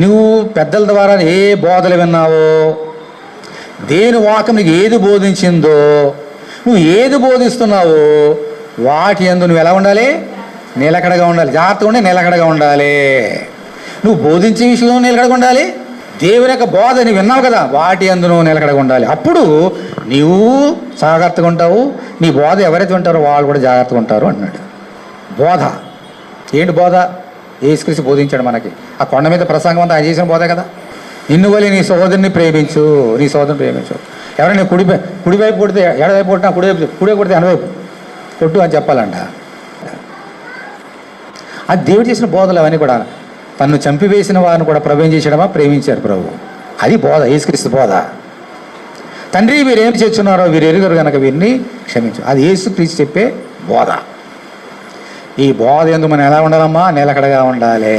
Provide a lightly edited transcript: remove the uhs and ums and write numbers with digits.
నువ్వు పెద్దల ద్వారా ఏ బోధలు విన్నావో, దేని వాక్యం నీకు ఏది బోధించిందో, నువ్వు ఏది బోధిస్తున్నావో వాటి యందు నువ్వు ఎలా ఉండాలి? నిలకడగా ఉండాలి. జాగ్రత్తగా ఉండి నిలకడగా ఉండాలి. నువ్వు బోధించే విషయంలో నిలకడగా ఉండాలి. దేవుని యొక్క బోధ నువ్వు విన్నావు కదా, వాటి యందు నువ్వు నిలకడగా ఉండాలి. అప్పుడు నీవు జాగ్రత్తగా ఉంటావు, నీ బోధ ఎవరైతే ఉంటారో వాళ్ళు కూడా జాగ్రత్తగా ఉంటారు అన్నాడు. బోధ ఏంటి? బోధ యేసుక్రీస్తు బోధించాడు మనకి. ఆ కొండ మీద ప్రసంగం అంతా ఆయన చేసిన బోధే కదా. నిన్ను వల్ల నీ సహోదరుని ప్రేమించు, నీ సహోదరుని ప్రేమించు. ఎవరైనా కుడివైపు కొడితే ఎడవైపు కొట్టినా కుడివైపు కొడితే ఎడవైపు కొట్టు అని చెప్పాలంట. అది దేవుడు చేసిన బోధలు అవన్నీ కూడా. తను చంపివేసిన వారిని కూడా ప్రభు చేసేయడమా? ప్రేమించారు ప్రభు. అది బోధ, యేసుక్రీస్తు బోధ. తండ్రి వీరేం చేస్తున్నారో వీరు ఎరుగరు కనుక వీరిని క్షమించు. అది యేసుక్రీస్తు చెప్పే బోధ. ఈ బోధ ఎందుకు మనం ఎలా ఉండాలమ్మా? నిలకడగా ఉండాలి.